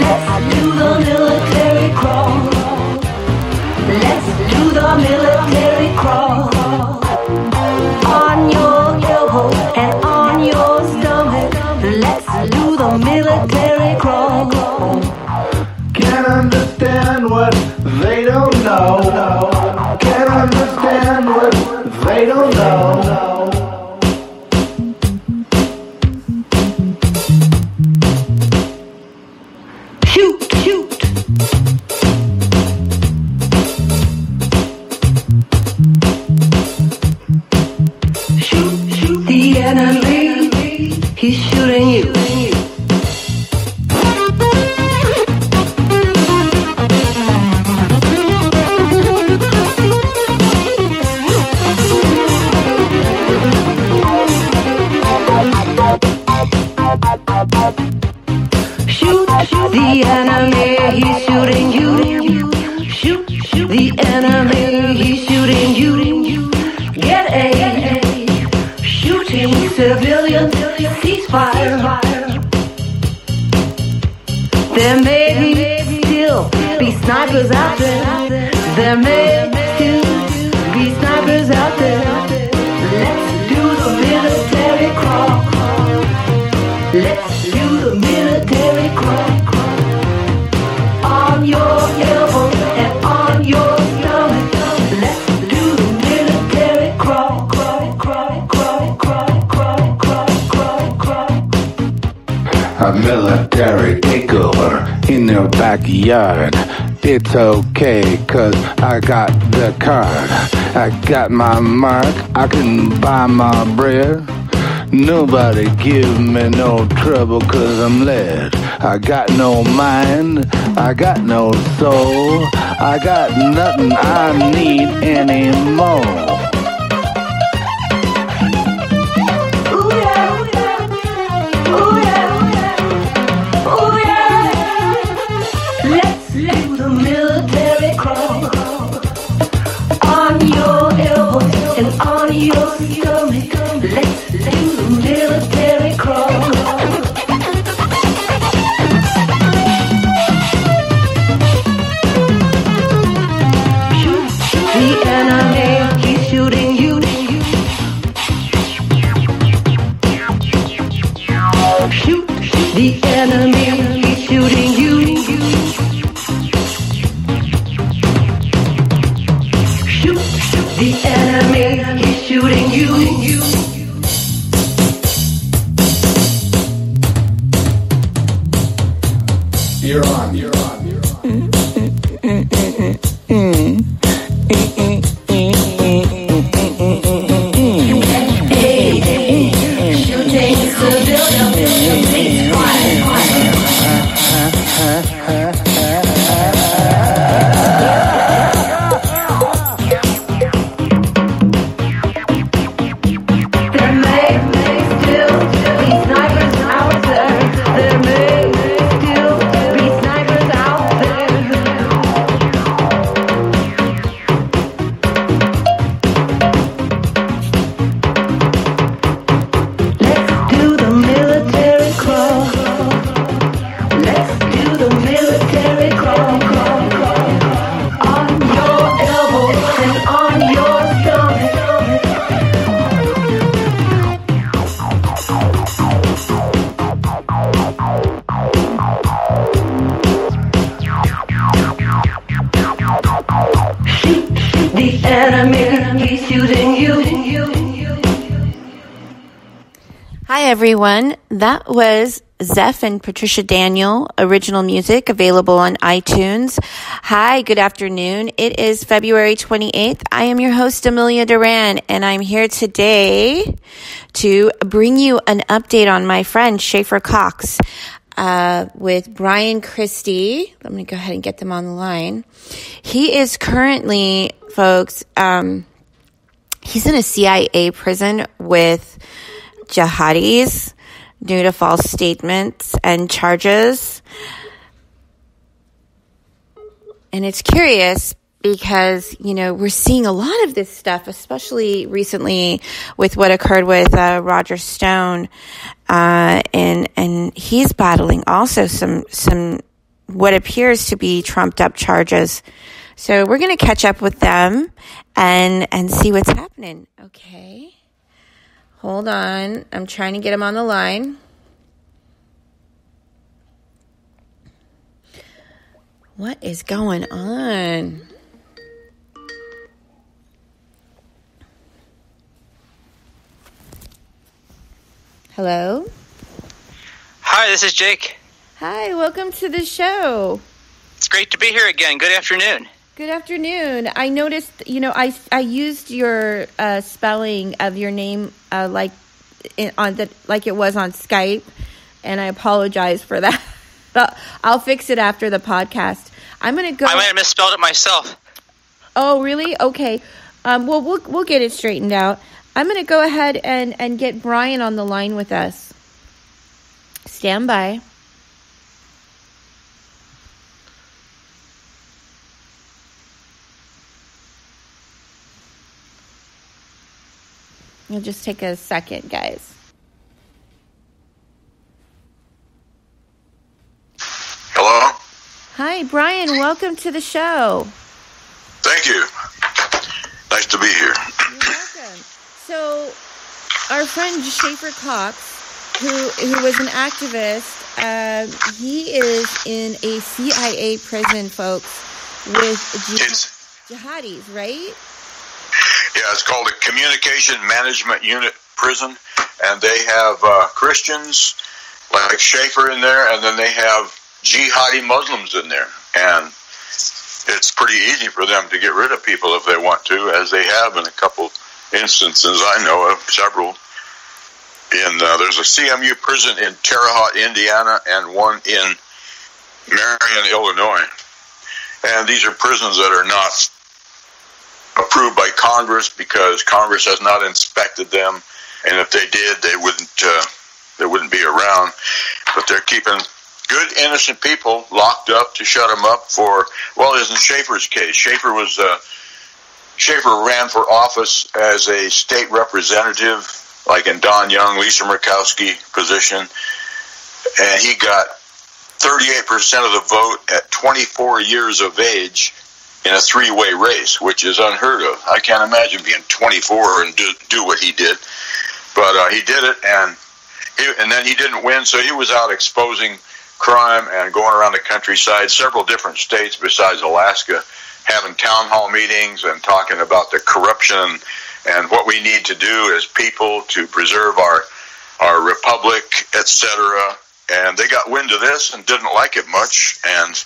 Let's do the military crawl. Let's do the military crawl. On your elbow and on your stomach. Let's do the military crawl. Can't understand what they don't know. Can't understand what they don't know. The enemy, he's shooting you. Shoot the enemy, he's shooting you. Shoot the enemy, he's shooting you. Get a shooting civilian ceasefire. There may still be snipers out there. There may still be snipers out there. Let's do the military crawl. Let's do the military crawl. On your elbow and on your stomach. Let's do the military crawl. A military takeover in their backyard. It's okay, 'cause I got the card. I got my mark, I can buy my bread. Nobody give me no trouble, 'cause I'm led. I got no mind, I got no soul. I got nothing I need anymore. On your stomach, let's do the military crawl. Shoot the enemy, he's shooting you. Shoot the enemy, he's shooting you. Shoot the enemy, he's shooting you. You're on. Shooting civilians, please Hi, everyone. That was Zeph and Patricia Daniel, original music available on iTunes. Hi, good afternoon. It is February 28th. I am your host, Amelia Duran, and I'm here today to bring you an update on my friend, Scheaffer Cox, with Bryan, Christie. Let me go ahead and get them on the line. He is currently, folks, he's in a CIA prison with jihadis due to false statements and charges. And it's curious because, we're seeing a lot of this stuff, especially recently with what occurred with Roger Stone, and he's battling also some what appears to be trumped up charges. So we're going to catch up with them and see what's happening. Okay. Hold on. I'm trying to get him on the line. What is going on? Hello? Hi, this is Jake. Hi, welcome to the show. It's great to be here again. Good afternoon. Good afternoon. I noticed, I used your spelling of your name like it was on Skype, and I apologize for that. I'll fix it after the podcast. I'm going to go. I might have misspelled it myself. Oh, really? Okay. Well, we'll get it straightened out. I'm going to go ahead and get Bryan on the line with us. Stand by. It'll just take a second, guys. Hello? Hi, Bryan. Welcome to the show. Thank you. Nice to be here. You're welcome. So, our friend Scheaffer Cox, who was an activist, he is in a CIA prison, folks, with jihadis, right? Yeah, it's called a Communication Management Unit prison, and they have Christians like Scheaffer in there, and then they have jihadi Muslims in there, and it's pretty easy for them to get rid of people if they want to, as they have in a couple instances I know of, several. There's a CMU prison in Terre Haute, Indiana, and one in Marion, Illinois, and these are prisons that are not approved by Congress because Congress has not inspected them, and if they did, they wouldn't be around. But they're keeping good, innocent people locked up to shut them up for, well, as in Schaeffer's case. Schaeffer ran for office as a state representative, like in Don Young, Lisa Murkowski position, and he got 38% of the vote at 24 years of age in a three-way race, which is unheard of. I can't imagine being 24 and do what he did. But he did it, and then he didn't win, so he was out exposing crime and going around the countryside, several different states besides Alaska, having town hall meetings and talking about the corruption and what we need to do as people to preserve our republic, etc. And they got wind of this and didn't like it much and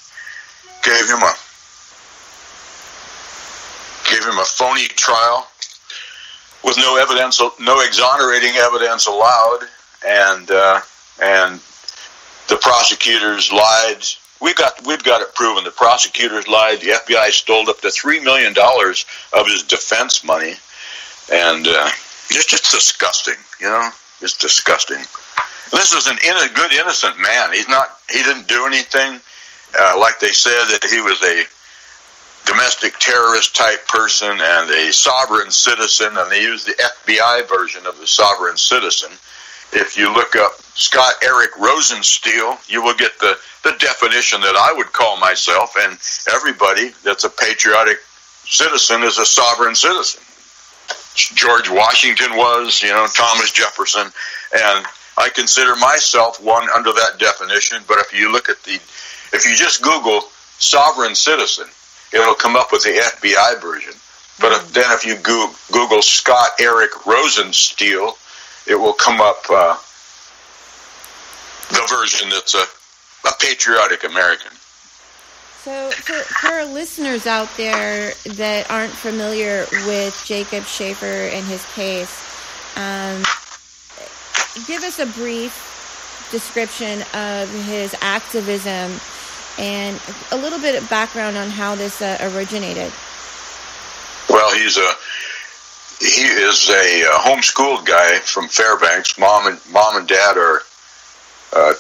gave him a phony trial with no evidence, no exonerating evidence allowed, and the prosecutors lied. We've got it proven. The prosecutors lied. The FBI stole up to $3 million of his defense money, and it's just disgusting. It's disgusting. This is a good, innocent man. He didn't do anything. Like they said that he was a domestic terrorist type person and a sovereign citizen, and they used the FBI version of the sovereign citizen. If you look up Scott Eric Rosensteel, you will get the definition that I would call myself, and everybody that's a patriotic citizen is a sovereign citizen. George Washington was, Thomas Jefferson, and I consider myself one under that definition. But if you just Google sovereign citizen, it'll come up with the FBI version. But if you Google Scott Eric Rosensteel, it will come up the version that's a patriotic American. So for our listeners out there that aren't familiar with Jacob Scheaffer and his case, give us a brief description of his activism and a little bit of background on how this originated. Well, he is a homeschooled guy from Fairbanks. Mom and dad are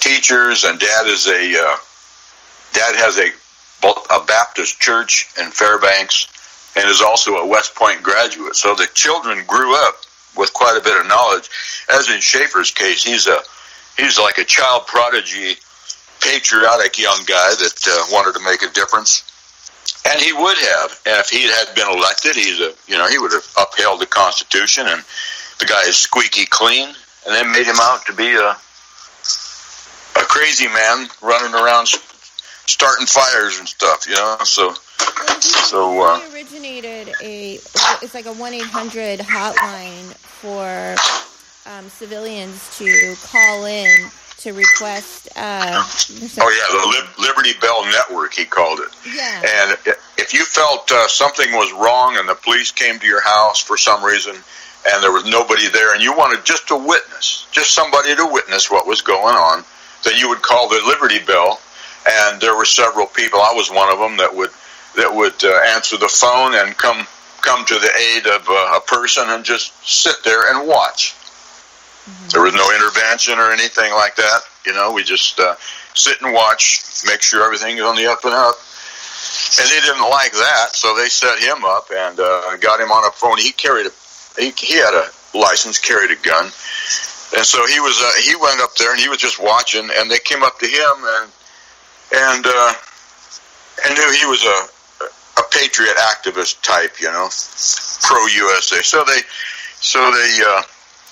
teachers, and dad has a a Baptist church in Fairbanks and is also a West Point graduate. So the children grew up with quite a bit of knowledge. As in Schaeffer's case, he's like a child prodigy, patriotic young guy that wanted to make a difference. And he would have, if he had been elected. He would have upheld the Constitution, and the guy is squeaky clean, and they made him out to be a crazy man running around starting fires and stuff, So he originated it's like a 1-800 hotline for civilians to call in to request. The Liberty Bell Network, he called it. Yeah. And if you felt something was wrong and the police came to your house for some reason and there was nobody there and you wanted just somebody to witness what was going on, then you would call the Liberty Bell. And there were several people. I was one of them that would answer the phone and come to the aid of a person and just sit there and watch. Mm-hmm. There was no intervention or anything like that. We just sit and watch, make sure everything is on the up and up. And they didn't like that, so they set him up and got him on a phone. He had a license, carried a gun, and so he went up there and he was just watching. And they came up to him and knew he was a patriot activist type, pro-USA.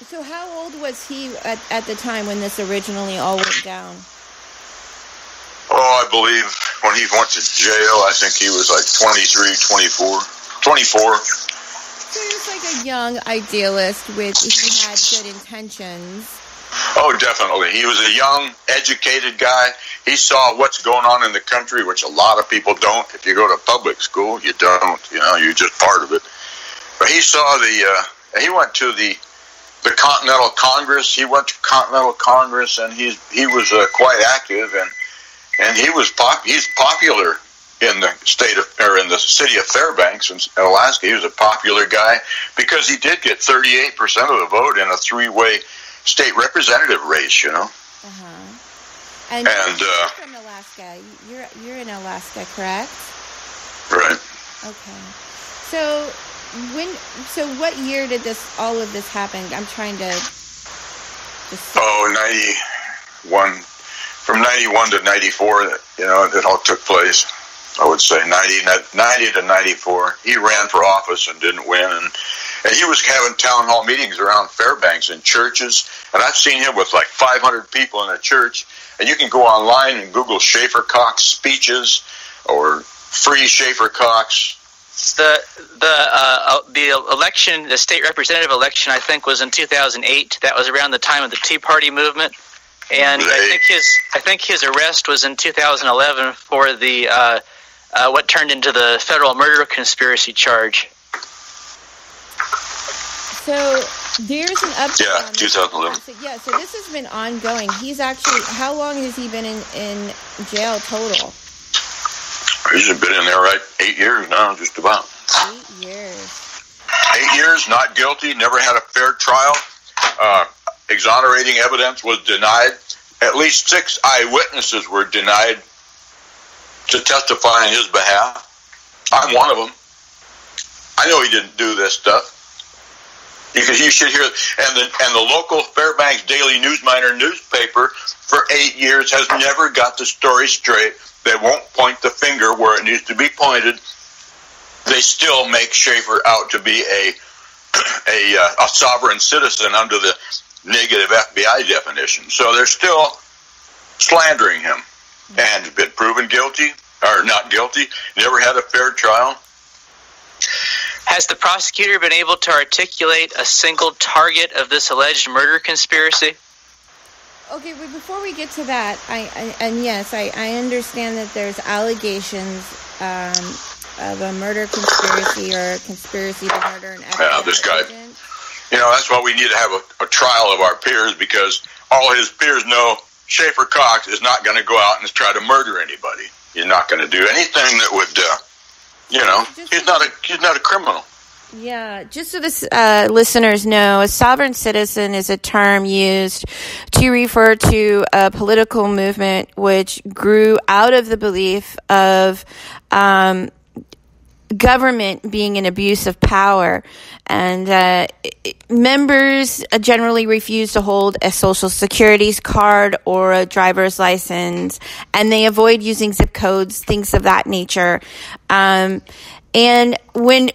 So how old was he at the time when this originally all went down? Oh, I believe when he went to jail, I think he was like 23, 24. So he was like a young idealist he had good intentions. Oh, definitely. He was a young, educated guy. He saw what's going on in the country, which a lot of people don't. If you go to public school, you don't. You're just part of it. But he saw he went to the Continental Congress. He went to Continental Congress, and he was quite active, and he's popular in the in the city of Fairbanks in Alaska. He was a popular guy because he did get 38% of the vote in a 3-way state representative race, Uh-huh. And you're from Alaska. You're in Alaska, correct? Right. Okay. So what year did all of this happen? I'm trying to just 91. From 91 to 94, it all took place. I would say 90 to 94. He ran for office and didn't win, and he was having town hall meetings around Fairbanks in churches, and I've seen him with like 500 people in a church, and you can go online and Google Scheaffer Cox speeches or free Scheaffer Cox. The election, the state representative election, I think was in 2008. That was around the time of the Tea Party movement, and I think his arrest was in 2011 for the what turned into the federal murder conspiracy charge. So there's an update. Yeah, 2011. So this has been ongoing. He's actually, how long has he been in jail total? He's been in there, 8 years now, just about. 8 years. 8 years, not guilty, never had a fair trial. Exonerating evidence was denied. At least 6 eyewitnesses were denied to testify on his behalf. I'm one of them. I know he didn't do this stuff. You should hear, and the local Fairbanks Daily Newsminer newspaper for 8 years has never got the story straight. They won't point the finger where it needs to be pointed. They still make Scheaffer out to be a sovereign citizen under the negative FBI definition. So they're still slandering him, and has been proven guilty or not guilty. Never had a fair trial. Has the prosecutor been able to articulate a single target of this alleged murder conspiracy? Okay, but before we get to that, I understand that there's allegations of a murder conspiracy or a conspiracy to murder an FBI this guy. agent. That's why we need to have a trial of our peers, because all his peers know Scheaffer Cox is not going to go out and try to murder anybody. He's not going to do anything that would, he's not a criminal. Yeah, just so the listeners know, a sovereign citizen is a term used to refer to a political movement which grew out of the belief of government being an abuse of power. And members generally refuse to hold a social security card or a driver's license, and they avoid using zip codes, things of that nature. And when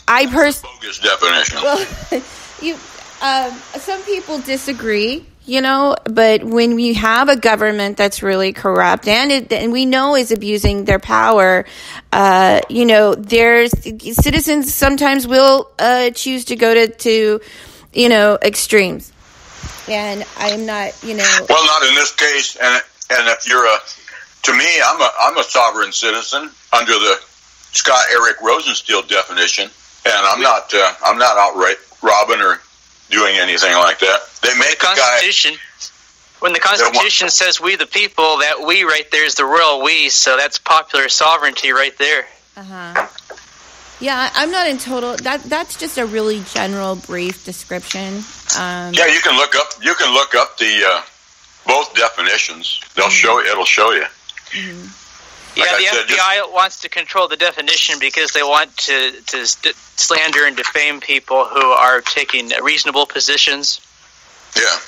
I personally, bogus definition. Well, some people disagree, but when we have a government that's really corrupt and we know is abusing their power, there's citizens sometimes will choose to go to extremes, and I am not, Well, not in this case, and if you're to me, I'm a sovereign citizen under the Scott Eric Rosensteel definition, and I'm not outright robbing or doing anything like that. They make the Constitution. When the Constitution says "we the people," that "we" right there is the royal "we," so that's popular sovereignty right there. Yeah, I'm not in total. That's just a really general, brief description. Yeah, you can look up the both definitions. They'll show you. It'll show you. Mm-hmm. Yeah, the FBI wants to control the definition because they want to slander and defame people who are taking reasonable positions. Yeah.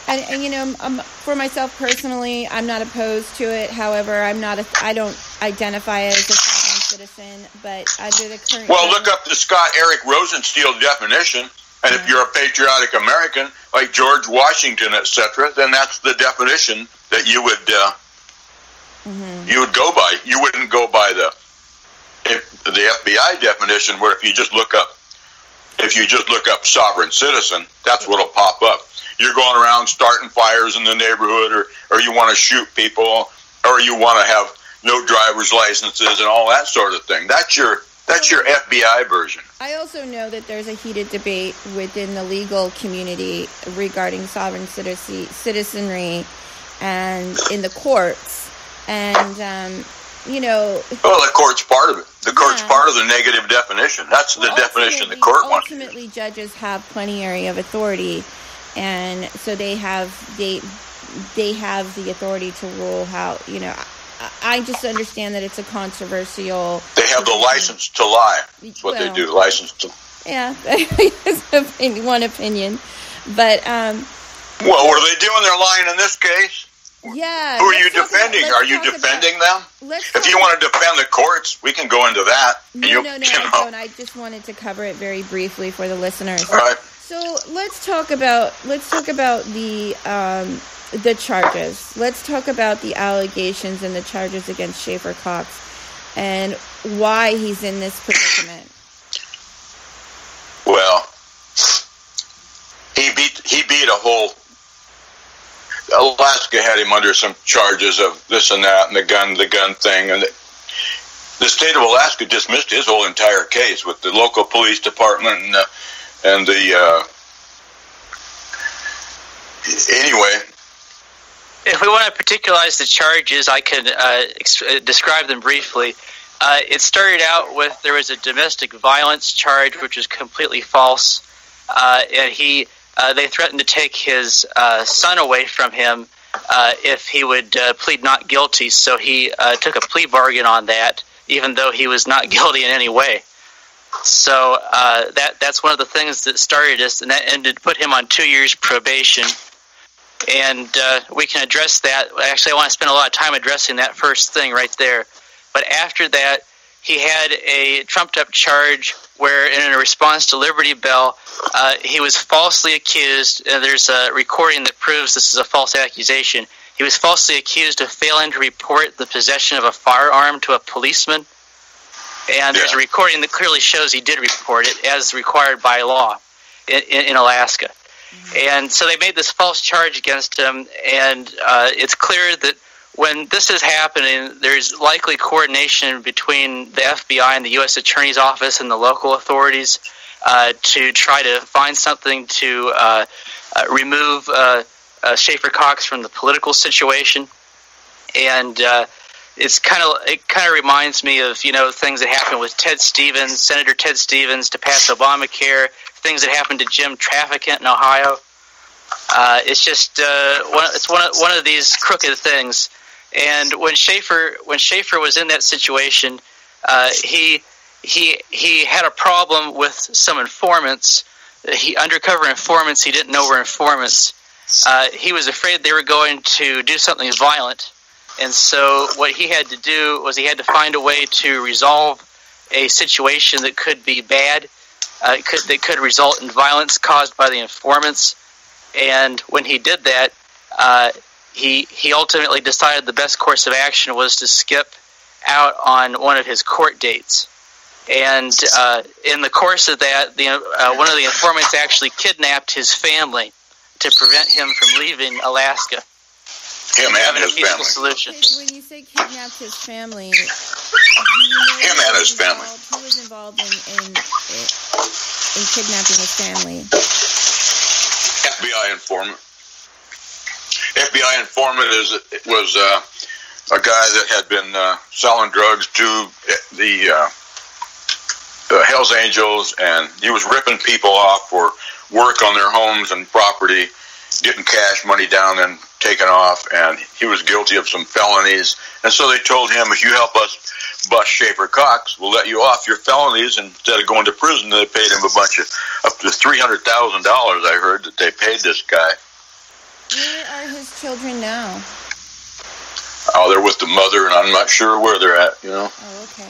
And for myself personally, I'm not opposed to it. However, I don't identify as a sovereign citizen, but under the current. Well, look up the Scott Eric Rosensteel definition. And if you're a patriotic American, like George Washington, etc., then that's the definition that you would go by. You wouldn't go by the FBI definition, where if you just look up sovereign citizen, that's what'll pop up. You're going around starting fires in the neighborhood, or you want to shoot people, or you want to have no driver's licenses and all that sort of thing. That's your FBI version. I also know that there's a heated debate within the legal community regarding sovereign citizenry and in the courts. And, Well, the court's part of it. The court's part of the negative definition. That's the definition the court wants. Ultimately, judges have plenary area of authority, and so they have the authority to rule how, I just understand that it's a controversial. They have the license to lie. That's what they do. License to. Yeah, that's one opinion, but well, what are they doing? They're lying in this case. Yeah. Who are you defending? Are you defending them? If you want to defend the courts, we can go into that. No, I don't. I just wanted to cover it very briefly for the listeners. All right. So let's talk about the charges. Let's talk about the allegations and the charges against Scheaffer Cox and why he's in this predicament. Well, he beat a whole. Alaska had him under some charges of this and that and the gun thing, and the state of Alaska dismissed his whole entire case with the local police department and the anyway. If we want to particularize the charges, I can describe them briefly. It started out with there was a domestic violence charge, which was completely false, and they threatened to take his son away from him if he would plead not guilty. So he took a plea bargain on that, even though he was not guilty in any way. So that's one of the things that started this, and that put him on 2 years probation. And we can address that. Actually, I want to spend a lot of time addressing that first thing right there. But after that, he had a trumped-up charge where, in a response to Liberty Bell, he was falsely accused. There's a recording that proves this is a false accusation. He was falsely accused of failing to report the possession of a firearm to a policeman. And there's a recording that clearly shows he did report it, as required by law in Alaska. And so they made this false charge against him, and it's clear that when this is happening, there's likely coordination between the FBI and the U.S. Attorney's Office and the local authorities to try to find something to remove Scheaffer Cox from the political situation. And it kind of reminds me of things that happened with Senator Ted Stevens to pass Obamacare, things that happened to Jim Traficant in Ohio. It's just one of these crooked things. And when Scheaffer was in that situation, he had a problem with some informants. Undercover informants he didn't know were informants. He was afraid they were going to do something violent. And so what he had to do was he had to find a way to resolve a situation that could be bad, that could result in violence caused by the informants. And when he did that, he ultimately decided the best course of action was to skip out on one of his court dates. And in the course of that, one of the informants actually kidnapped his family to prevent him from leaving Alaska. Him and his family. Solution. When you say kidnapped his family, him and his family. Who was involved in kidnapping his family? FBI informant. FBI informant was a guy that had been selling drugs to the Hells Angels, and he was ripping people off for work on their homes and property, getting cash money down and taken off, and he was guilty of some felonies. And so they told him, if you help us bust Scheaffer Cox, we'll let you off your felonies. And instead of going to prison, they paid him up to $300,000, I heard, that they paid this guy. Where are his children now? Oh, they're with the mother, and I'm not sure where they're at, Oh, okay.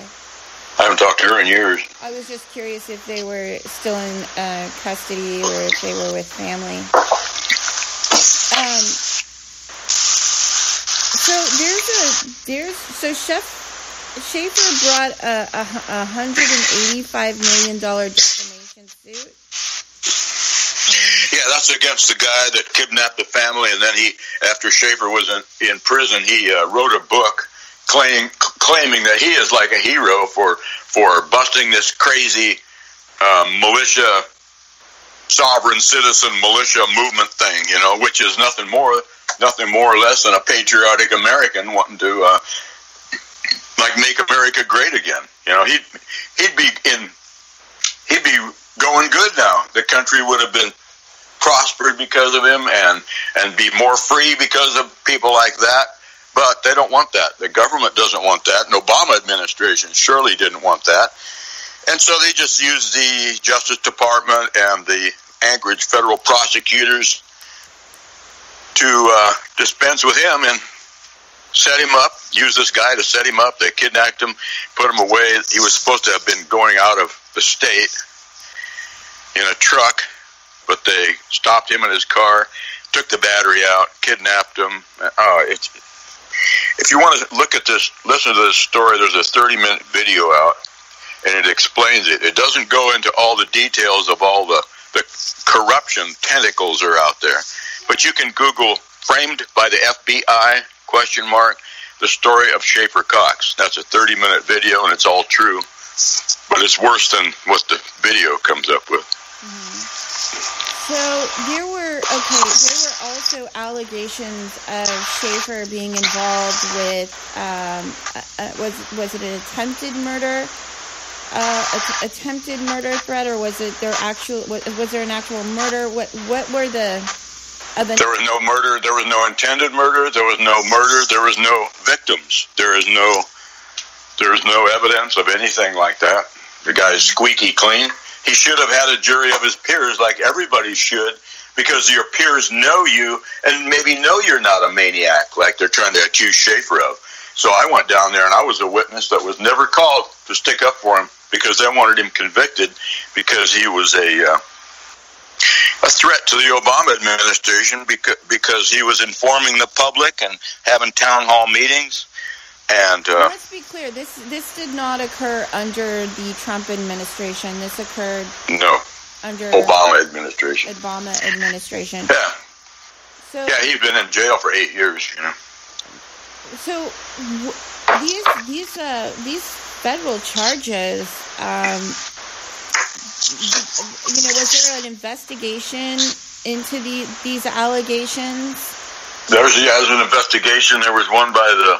I haven't talked to her in years. I was just curious if they were still in custody or if they were with family. So Scheaffer brought a $185 million defamation suit. Yeah, that's against the guy that kidnapped the family, and then after Scheaffer was in prison, he wrote a book claiming that he is like a hero for busting this crazy militia, sovereign citizen militia movement thing, which is nothing more or less than a patriotic American wanting to make America great again. He'd be going good now. The country would have been prospered because of him and be more free because of people like that. But they don't want that. The government doesn't want that. And Obama administration surely didn't want that. And so they just used the Justice Department and the Anchorage federal prosecutors to dispense with him and set him up, use this guy to set him up. They kidnapped him, put him away. He was supposed to have been going out of the state in a truck, but they stopped him in his car, took the battery out, kidnapped him. If you want to look at this, listen to this story, there's a 30-minute video out, and it explains it. It doesn't go into all the details of all the corruption tentacles are out there. But you can Google "framed by the FBI?" the story of Scheaffer Cox. That's a 30-minute video, and it's all true. But it's worse than what the video comes up with. Mm-hmm. So there were also allegations of Scheaffer being involved with was it an attempted murder threat, or was there an actual murder? What were the There was no murder. There was no intended murder. There was no murder. There was no victims. There is no evidence of anything like that. The guy is squeaky clean. He should have had a jury of his peers, like everybody should, because your peers know you and maybe know you're not a maniac like they're trying to accuse Scheaffer of. So I went down there, and I was a witness that was never called to stick up for him because they wanted him convicted because he was a threat to the Obama administration because he was informing the public and having town hall meetings. And let's be clear, this did not occur under the Trump administration. This occurred under Obama administration. Yeah. So he's been in jail for 8 years. So these federal charges. Was there an investigation into these allegations? There's an investigation. There was one by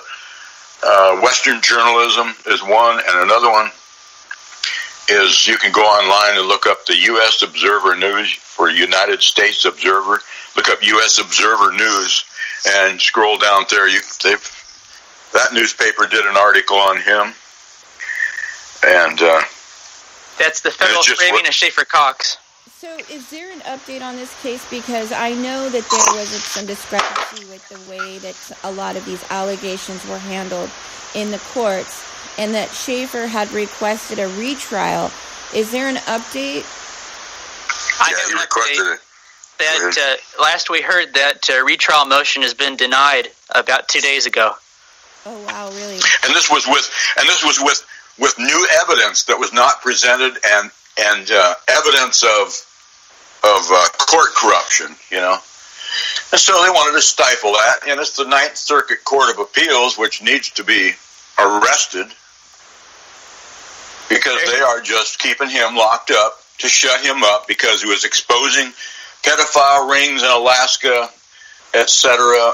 Western journalism is one, and another one is you can go online and look up the U.S. Observer News for United States Observer. Look up U.S. Observer News and scroll down there. That newspaper did an article on him, and that's the federal framing of Scheaffer Cox. So is there an update on this case? Because I know that there was some discrepancy with the way that a lot of these allegations were handled in the courts, and that Scheaffer had requested a retrial. Is there an update? He requested it. That last we heard that retrial motion has been denied about 2 days ago. Oh wow, really? And this was with new evidence that was not presented, and evidence of court corruption, and so they wanted to stifle that. And it's the Ninth Circuit Court of Appeals which needs to be arrested, because they are just keeping him locked up to shut him up because he was exposing pedophile rings in Alaska, etc.,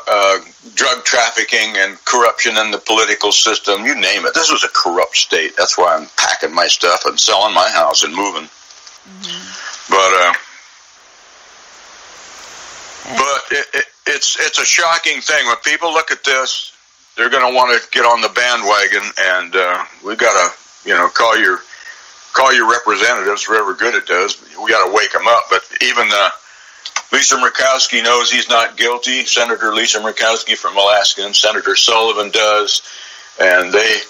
drug trafficking and corruption in the political system, you name it. This was a corrupt state. That's why I'm packing my stuff and selling my house and moving. Mm-hmm. But it's a shocking thing. When people look at this, they're going to want to get on the bandwagon, and we got to, call your representatives for every good it does. We got to wake them up. But even Lisa Murkowski knows he's not guilty. Senator Lisa Murkowski from Alaska and Senator Sullivan does, and they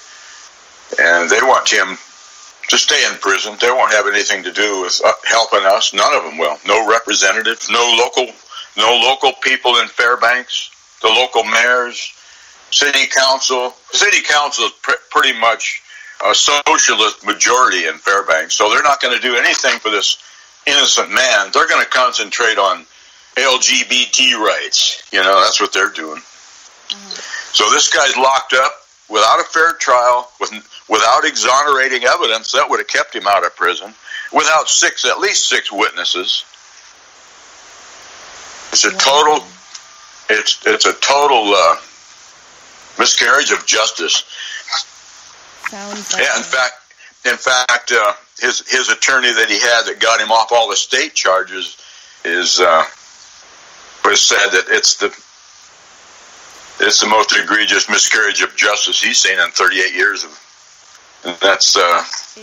want him to stay in prison. They won't have anything to do with helping us. None of them will. No representatives, no local people in Fairbanks, the local mayors, city council. City council is pretty much a socialist majority in Fairbanks, so they're not going to do anything for this innocent man. They're going to concentrate on LGBT rights. That's what they're doing. So this guy's locked up without a fair trial, without exonerating evidence that would have kept him out of prison, without at least six witnesses. It's a total miscarriage of justice. Sounds like in fact, his attorney that he had that got him off all the state charges was said that it's the most egregious miscarriage of justice he's seen in 38 years and that's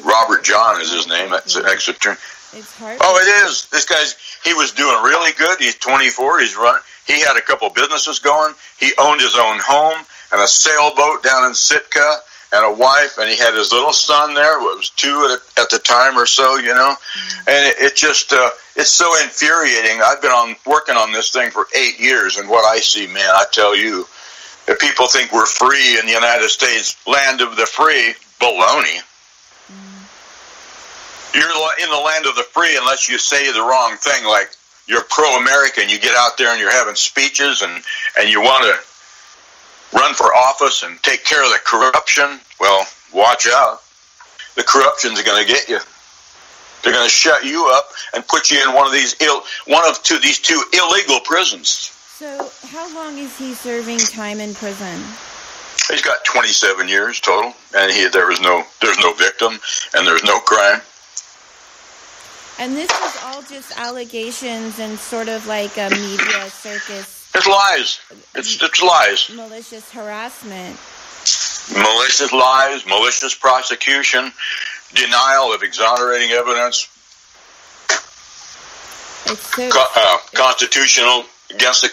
Robert John is his name. That's an ex-attorney. It's hard. Oh, it is. This he was doing really good. He's 24. He had a couple businesses going. He owned his own home and a sailboat down in Sitka, and a wife, and he had his little son there. It was 2 at the time or so, Mm-hmm. And it just, it's so infuriating. I've been working on this thing for 8 years, and what I see, man, I tell you, if people think we're free in the United States, land of the free, baloney. Mm-hmm. You're in the land of the free unless you say the wrong thing, like you're pro-American, you get out there and you're having speeches and you want to run for office and take care of the corruption. Well, watch out. The corruption's going to get you. They're going to shut you up and put you in these two illegal prisons. So, how long is he serving time in prison? He's got 27 years total, and there's no victim and there's no crime. And this is all just allegations and sort of like a media circus. It's lies. It's lies. Malicious harassment. Malicious lies, malicious prosecution, denial of exonerating evidence. It's so constitutional against the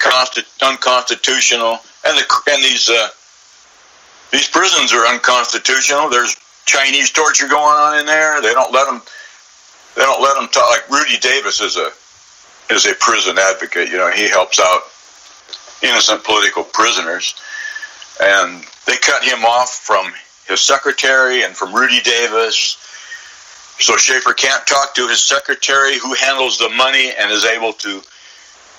unconstitutional, and these prisons are unconstitutional. There's Chinese torture going on in there. They don't let them talk. Like Rudy Davis is a prison advocate. He helps out innocent political prisoners, and they cut him off from his secretary and from Rudy Davis, so Scheaffer can't talk to his secretary who handles the money and is able to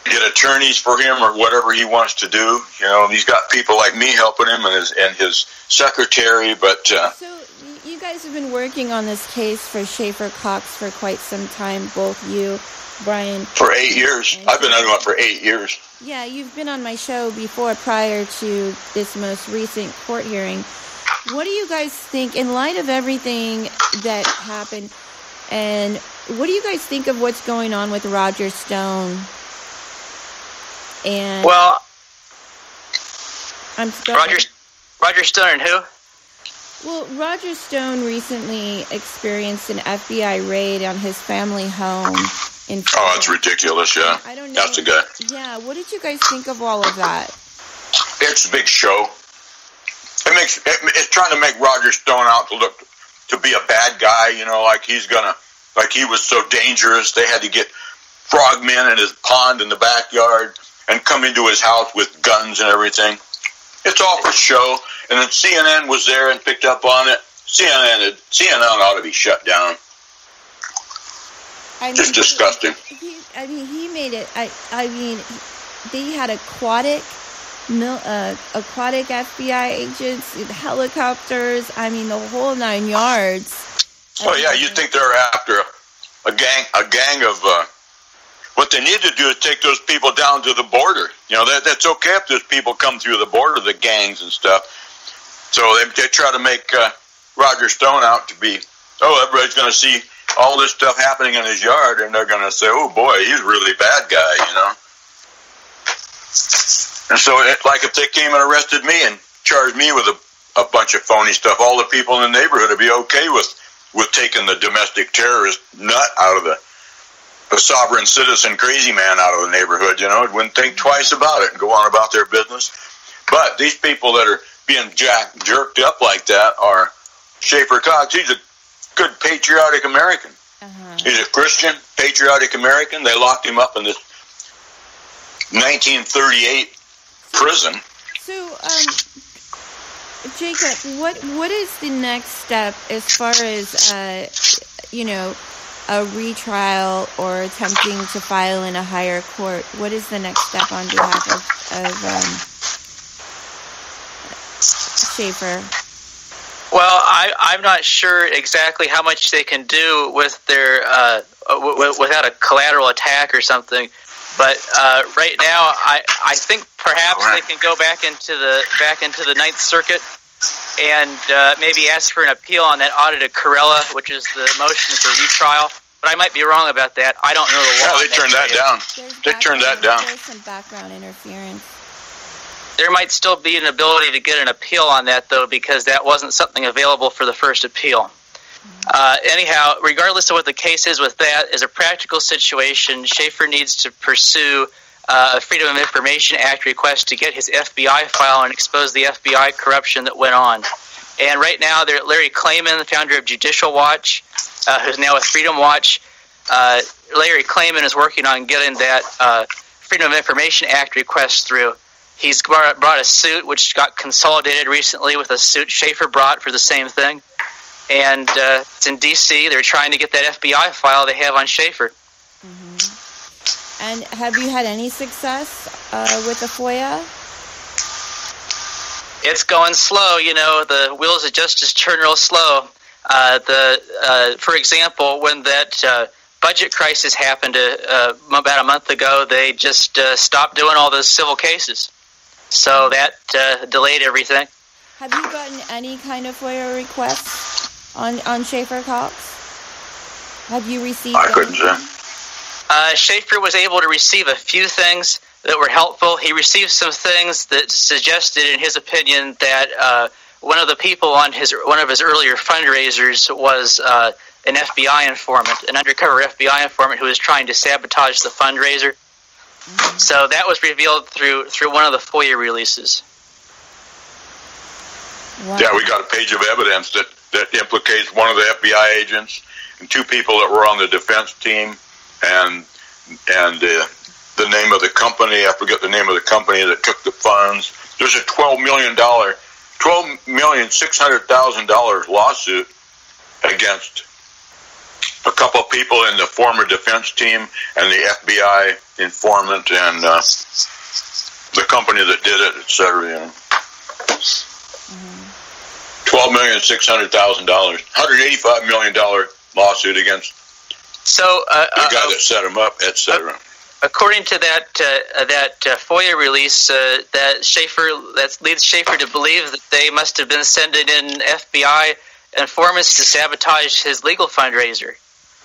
get attorneys for him or whatever he wants to do. He's got people like me helping him and his secretary, but So you guys have been working on this case for Scheaffer Cox for quite some time, both you, Bryan. For 8 years. I've been on it for 8 years. Yeah, you've been on my show before prior to this most recent court hearing. what do you guys think, in light of everything that happened, and what do you guys think of what's going on with Roger Stone? And well, I'm sorry. Roger Stone and who? Well, Roger Stone recently experienced an FBI raid on his family home. Oh, that's ridiculous, yeah. I don't know. That's a guy. Yeah, what did you guys think of all of that? It's a big show. It's trying to make Roger Stone out to be a bad guy, you know, like he was so dangerous. They had to get frogmen in his pond in the backyard and come into his house with guns and everything. It's all for show. And then CNN was there and picked up on it. CNN ought to be shut down. Just disgusting. He made it. They had aquatic FBI agents, helicopters. The whole 9 yards. Oh yeah, you think they're after a gang of. What they need to do is take those people down to the border. You know, that's okay if those people come through the border, the gangs and stuff. So they try to make Roger Stone out to be, everybody's going to see all this stuff happening in his yard, and they're going to say, oh boy, he's a really bad guy, you know. And so, like if they came and arrested me and charged me with a bunch of phony stuff, all the people in the neighborhood would be okay with taking the domestic terrorist nut out of the sovereign citizen crazy man out of the neighborhood, you know, wouldn't think twice about it and go on about their business. But these people that are being jerked up like that are Scheaffer Cox. He's a good patriotic American. Uh-huh. He's a Christian, patriotic American. They locked him up in this 1938 prison. So, Jacob, what is the next step as far as, a retrial or attempting to file in a higher court? What is the next step on behalf of Scheaffer? Well, I'm not sure exactly how much they can do with their without a collateral attack or something. But right now, I think perhaps they can go back into the Ninth Circuit and maybe ask for an appeal on that audited Corella, which is the motion for retrial. But I might be wrong about that. I don't know the law. Yeah, they turned that down. They turned that down. There's some background interference. There might still be an ability to get an appeal on that, though, because that wasn't something available for the first appeal. Anyhow, regardless of what the case is with that, as a practical situation, Scheaffer needs to pursue a Freedom of Information Act request to get his FBI file and expose the FBI corruption that went on. And right now, Larry Klayman, the founder of Judicial Watch, who's now with Freedom Watch, Larry Klayman is working on getting that Freedom of Information Act request through. He's brought a suit, which got consolidated recently with a suit Scheaffer brought for the same thing. And it's in D.C. They're trying to get that FBI file they have on Scheaffer. Mm-hmm. And have you had any success with the FOIA? It's going slow. You know, the wheels of justice turn real slow. For example, when that budget crisis happened about a month ago, they just stopped doing all those civil cases. So that delayed everything. Have you gotten any kind of FOIA requests on Scheaffer Cox? Have you received I couldn't say. Scheaffer was able to receive a few things that were helpful. He received some things that suggested, in his opinion, that one of the people on one of his earlier fundraisers was an FBI informant, an undercover FBI informant who was trying to sabotage the fundraiser. Mm-hmm. So that was revealed through one of the FOIA releases. Wow. Yeah, we got a page of evidence that implicates one of the FBI agents and two people that were on the defense team, and the name of the company. I forget the name of the company that took the funds. There's a $12,600,000 lawsuit against a couple of people in the former defense team and the FBI informant and the company that did it, etc. You know. $12,600,000, $185 million lawsuit against the guy that set him up, etc. according to that FOIA release, that leads Scheaffer to believe that they must have been sending in FBI informants to sabotage his legal fundraiser.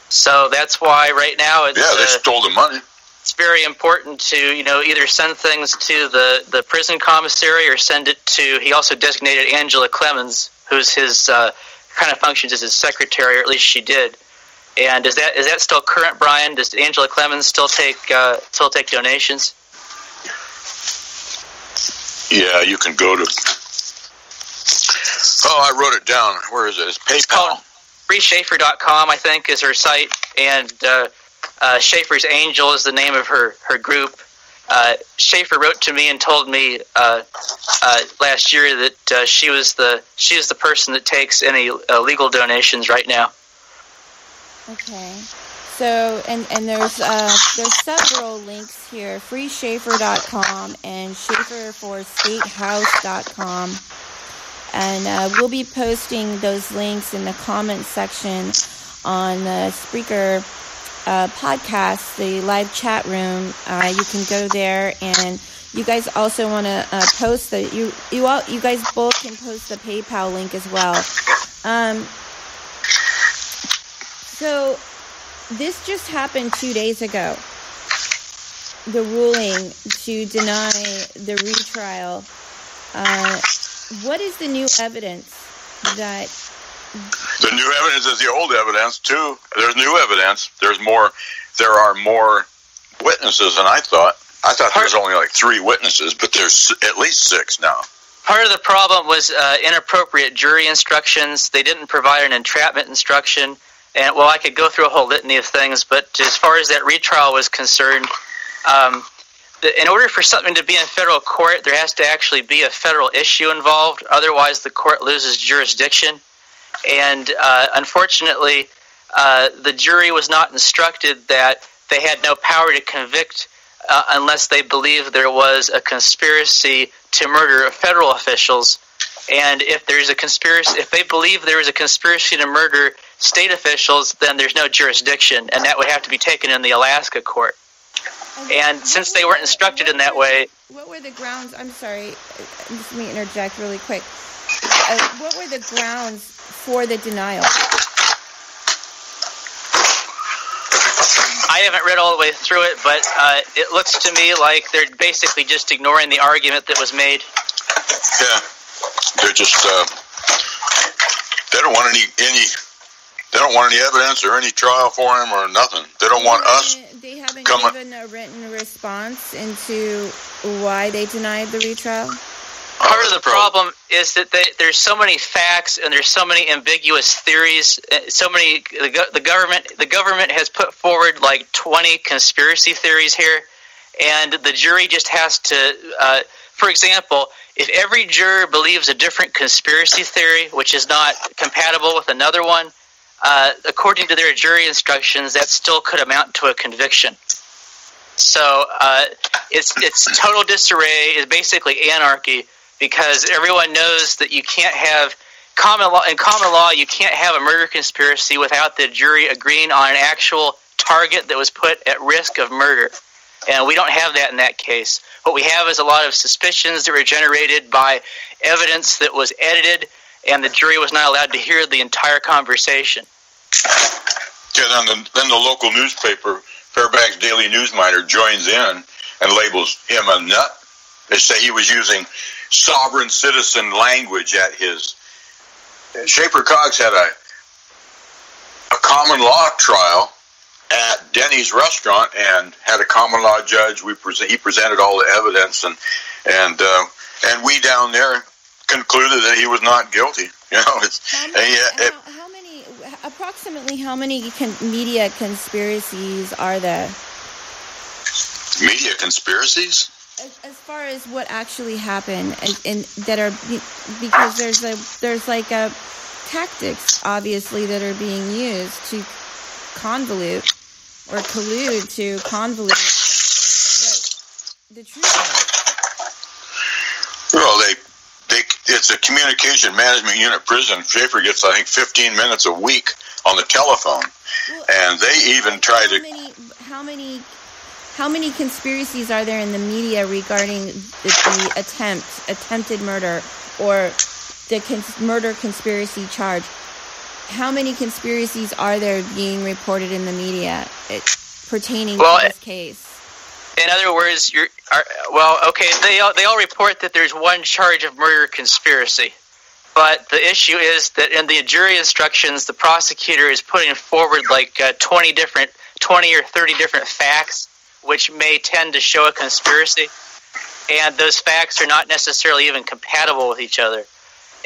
So that's why right now it's they stole the money. It's very important to either send things to the prison commissary or send it to. He also designated Angela Clemens, who's his kind of functions as his secretary, or at least she did. And is that still current, Bryan? Does Angela Clemens still take donations? Yeah, you can go to. Oh, I wrote it down. Where is it? It's PayPal. It's called freeschaeffer.com, I think, is her site, and Schaeffer's Angel is the name of her group. Scheaffer wrote to me and told me last year that she is the person that takes any legal donations right now. Okay. So, and there's several links here, freeschaeffer.com and schaefferforstatehouse.com. And we'll be posting those links in the comments section on the Spreaker podcast, the live chat room. You can go there, and you guys also want to post the you guys both can post the PayPal link as well. So this just happened 2 days ago. The ruling to deny the retrial. What is the new evidence that? The new evidence is the old evidence too. There's new evidence. There are more witnesses than I thought. I thought there was only like 3 witnesses, but there's at least 6 now. Part of the problem was inappropriate jury instructions. They didn't provide an entrapment instruction. And, well, I could go through a whole litany of things, but as far as that retrial was concerned, in order for something to be in federal court, there has to actually be a federal issue involved. Otherwise, the court loses jurisdiction. And unfortunately, the jury was not instructed that they had no power to convict unless they believed there was a conspiracy to murder federal officials. And if there's a conspiracy, if they believe there is a conspiracy to murder state officials, then there's no jurisdiction, and that would have to be taken in the Alaska court. And since they weren't instructed in that way... What were the grounds... I'm sorry, let me interject really quick. What were the grounds for the denial? I haven't read all the way through it, but it looks to me like they're basically just ignoring the argument that was made. Yeah. They're just they don't want any evidence or any trial for him or nothing. They don't want us. They haven't given a written response into why they denied the retrial. Part of the problem is that there's so many facts and there's so many ambiguous theories. The government has put forward like 20 conspiracy theories here, and the jury just has to. For example, if every juror believes a different conspiracy theory, which is not compatible with another one, according to their jury instructions, that still could amount to a conviction. So it's total disarray, is basically anarchy, because everyone knows that you can't have common law. In common law, you can't have a murder conspiracy without the jury agreeing on an actual target that was put at risk of murder. And we don't have that in that case. What we have is a lot of suspicions that were generated by evidence that was edited, and the jury was not allowed to hear the entire conversation. Yeah, then the local newspaper, Fairbanks Daily Newsminer, joins in and labels him a nut. They say he was using sovereign citizen language at his... Scheaffer Cox had a common law trial at Denny's restaurant and had a common law judge. He presented all the evidence, and we down there concluded that he was not guilty. You know, approximately how many media conspiracies are there? Media conspiracies? As far as what actually happened, and that are, because there's like a tactics obviously that are being used to convolute or collude to convolute the truth. Well, it's a communication management unit prison. Scheaffer gets, I think, 15 minutes a week on the telephone, and they even try to. how many conspiracies are there in the media regarding the attempted murder, or the murder conspiracy charge? How many conspiracies are there being reported in the media pertaining to this case? In other words, they all report that there's one charge of murder conspiracy. But the issue is that in the jury instructions, the prosecutor is putting forward like 20 or 30 different facts, which may tend to show a conspiracy. And those facts are not necessarily even compatible with each other.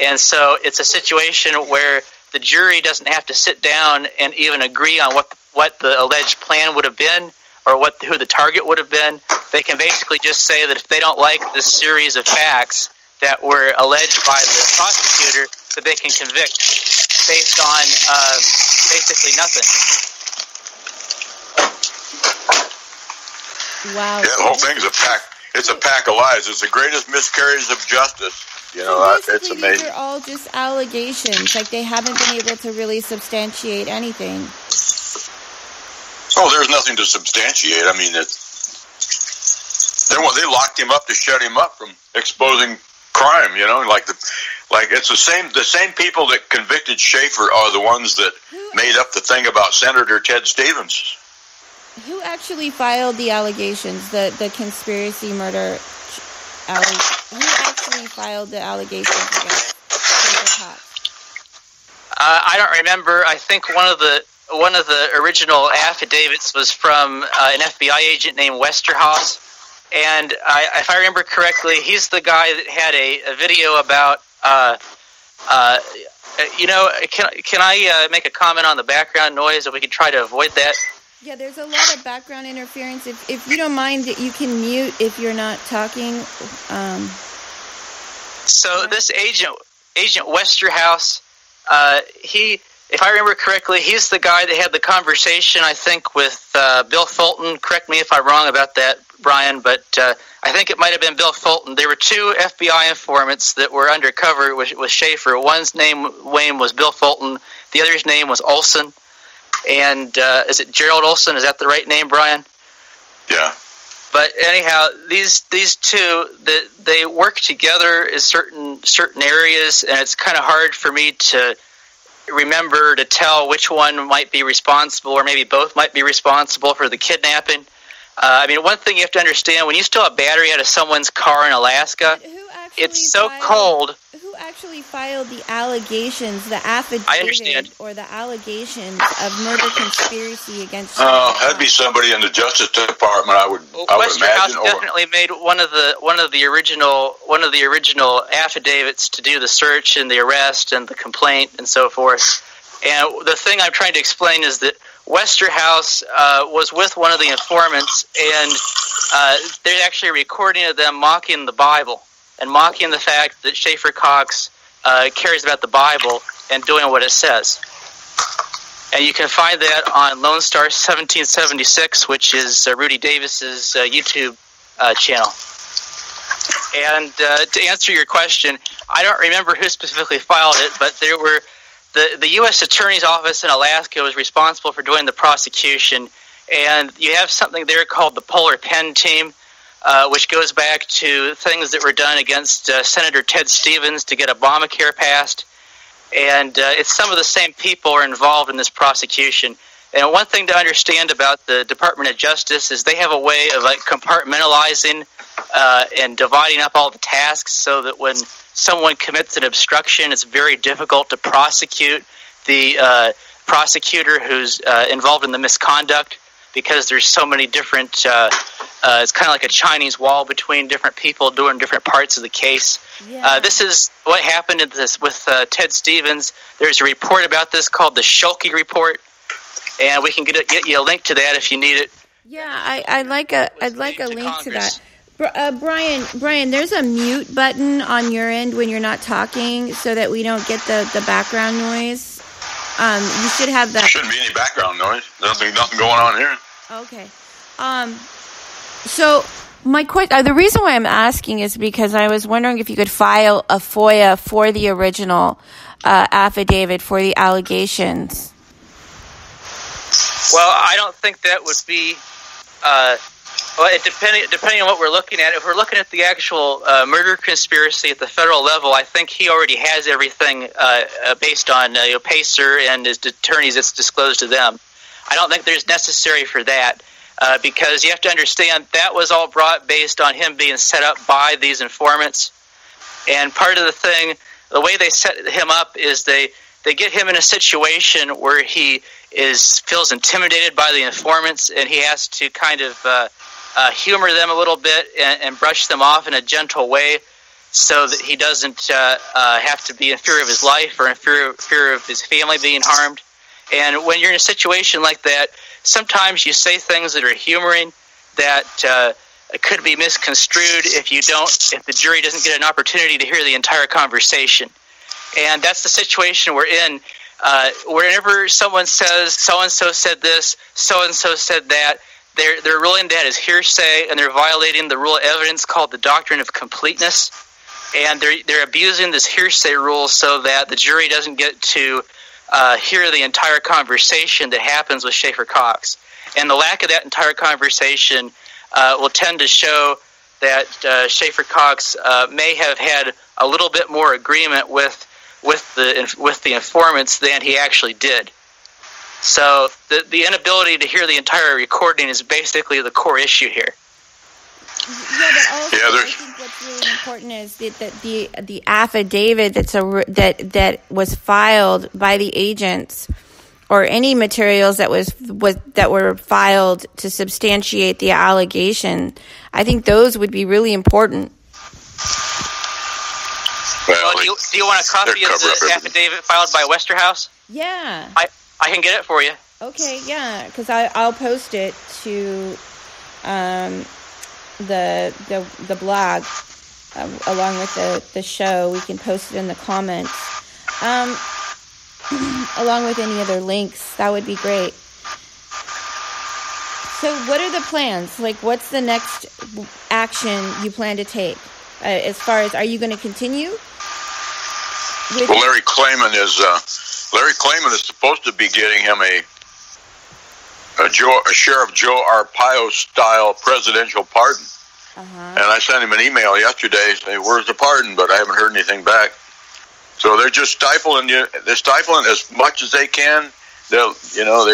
And so it's a situation where the jury doesn't have to sit down and even agree on what the alleged plan would have been or who the target would have been. They can basically just say that if they don't like this series of facts that were alleged by the prosecutor, that they can convict based on basically nothing. Wow. Yeah, the whole thing's a pack. It's a pack of lies. It's the greatest miscarriage of justice. You know, it's amazing. These are all just allegations. Like, they haven't been able to really substantiate anything. Oh, there's nothing to substantiate. I mean, they locked him up to shut him up from exposing crime. You know, it's the same people that convicted Scheaffer are the ones that made up the thing about Senator Ted Stevens. Who actually filed the allegations? The conspiracy murder. Who actually filed the allegations against Scheaffer Cox? I don't remember. I think one of the original affidavits was from an FBI agent named Westerhaus, and if I remember correctly, he's the guy that had a video about. Can I make a comment on the background noise, if we could try to avoid that? Yeah, there's a lot of background interference. If you don't mind, you can mute if you're not talking. So this agent Westerhaus, if I remember correctly, he's the guy that had the conversation, I think, with Bill Fulton. Correct me if I'm wrong about that, Bryan, but I think it might have been Bill Fulton. There were two FBI informants that were undercover with Scheaffer. One's name was Bill Fulton. The other's name was Olson. And is it Gerald Olson? Is that the right name, Bryan? Yeah. But anyhow, these two, they work together in certain areas, and it's kind of hard for me to remember to tell which one might be responsible, or maybe both might be responsible for the kidnapping. I mean, one thing you have to understand, when you steal a battery out of someone's car in Alaska, it's so cold. Who actually filed the allegations, the affidavit, I understand, or the allegations of murder conspiracy against? That'd be somebody in the Justice Department. I would imagine. Westerhaus definitely made one of the original affidavits to do the search and the arrest and the complaint and so forth. And the thing I'm trying to explain is that Westerhaus was with one of the informants, and there's actually a recording of them mocking the Bible and mocking the fact that Scheaffer Cox cares about the Bible and doing what it says. And you can find that on Lone Star 1776, which is Rudy Davis's YouTube channel. And to answer your question, I don't remember who specifically filed it, but there were the U.S. Attorney's Office in Alaska was responsible for doing the prosecution, and you have something there called the Polar Pen Team, which goes back to things that were done against Senator Ted Stevens to get Obamacare passed. And it's some of the same people are involved in this prosecution. And one thing to understand about the Department of Justice is they have a way of compartmentalizing and dividing up all the tasks so that when someone commits an obstruction, it's very difficult to prosecute the prosecutor who's involved in the misconduct, because there's so many different, it's kind of like a Chinese wall between different people doing different parts of the case. Yeah. This is what happened with Ted Stevens. There's a report about this called the Schulke Report, and we can get you a link to that if you need it. Yeah, I'd like a link to that. Bryan, there's a mute button on your end when you're not talking so that we don't get the background noise. You should have that. There shouldn't be any background noise. Nothing going on here. Okay. So my question, the reason why I'm asking is because I was wondering if you could file a FOIA for the original affidavit for the allegations. Well, I don't think that would be Well, depending on what we're looking at, if we're looking at the actual murder conspiracy at the federal level, I think he already has everything based on Pacer and his attorneys that's disclosed to them. I don't think there's necessary for that because you have to understand that was all brought based on him being set up by these informants. And part of the way they set him up is they get him in a situation where he feels intimidated by the informants, and he has to kind of humor them a little bit and brush them off in a gentle way so that he doesn't have to be in fear of his life or in fear of his family being harmed. And when you're in a situation like that, sometimes you say things that are humoring that could be misconstrued if the jury doesn't get an opportunity to hear the entire conversation. And that's the situation we're in. Whenever someone says, so-and-so said this, so-and-so said that, they're ruling that as hearsay, and they're violating the rule of evidence called the doctrine of completeness. And they're abusing this hearsay rule so that the jury doesn't get to hear the entire conversation that happens with Scheaffer Cox. And the lack of that entire conversation will tend to show that Scheaffer Cox may have had a little bit more agreement with the informants than he actually did. So the inability to hear the entire recording is basically the core issue here. Yeah, but also I think what's really important is that the affidavit that was filed by the agents, or any materials that were filed to substantiate the allegation, I think those would be really important. Well, do you want a copy of the affidavit filed by Westerhouse? Yeah. I can get it for you. Okay, yeah, because I'll post it to the blog along with the show. We can post it in the comments along with any other links. That would be great. So what are the plans? Like, what's the next action you plan to take? As far as, are you going to continue? Well, Larry Klayman is supposed to be getting him a Sheriff Joe Arpaio style presidential pardon. And I sent him an email yesterday saying, "Where's the pardon?" But I haven't heard anything back. So they're just stifling you. They're stifling as much as they can. They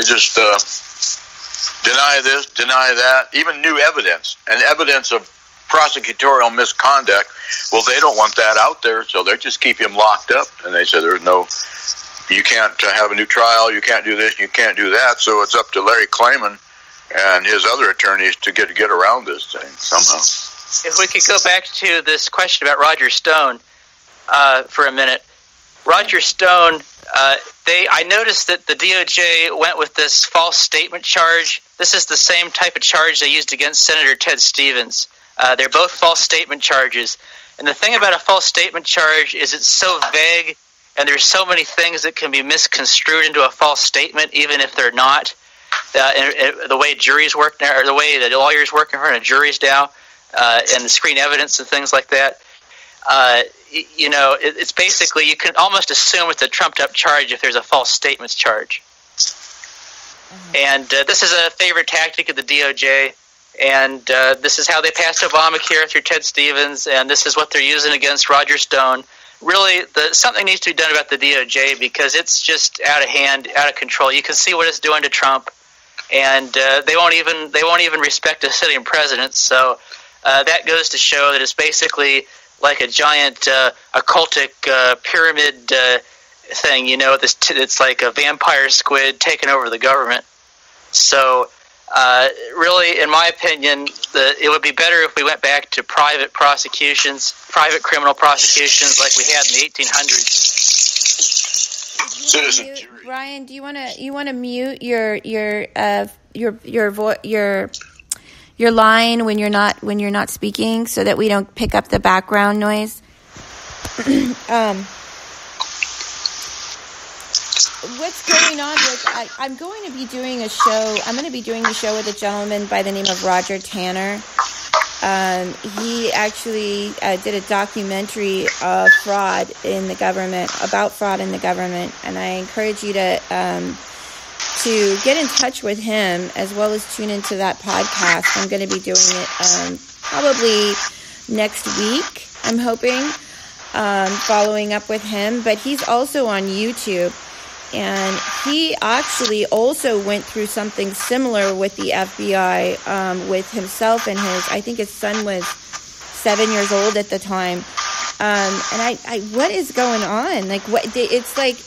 just deny this, deny that, even new evidence and evidence of prosecutorial misconduct. Well, they don't want that out there, so they just keep him locked up. And they said you can't have a new trial, you can't do this, you can't do that. So it's up to Larry Klayman and his other attorneys to get around this thing somehow. If we could go back to this question about Roger Stone for a minute. Roger Stone, I noticed that the DOJ went with this false statement charge. This is the same type of charge they used against Senator Ted Stevens. They're both false statement charges. And the thing about a false statement charge is it's so vague, and there's so many things that can be misconstrued into a false statement, even if they're not. The way juries work now, or the way that lawyers work in front of juries now, and the screen evidence and things like that. It's basically, you can almost assume it's a trumped-up charge if there's a false statements charge. And this is a favorite tactic of the DOJ. And this is how they passed Obamacare through Ted Stevens, and this is what they're using against Roger Stone. Really, something needs to be done about the DOJ because it's just out of hand, out of control. You can see what it's doing to Trump, and they won't even respect a sitting president. So that goes to show that it's basically like a giant occultic pyramid thing. It's like a vampire squid taking over the government. So. Really, in my opinion, it would be better if we went back to private prosecutions, private criminal prosecutions like we had in the 1800s. Citizen jury. Bryan, do you want to mute your line when you're not speaking so that we don't pick up the background noise? What's going on with, I'm going to be doing a show. I'm going to be doing a show with a gentleman by the name of Roger Tanner. He actually did a documentary of fraud in the government, about fraud in the government, and I encourage you to to get in touch with him as well as tune into that podcast. I'm going to be doing it probably next week, I'm hoping, following up with him. But he's also on YouTube, and he actually also went through something similar with the FBI, with himself and I think his son was 7 years old at the time. And I what is going on? Like, what? It's like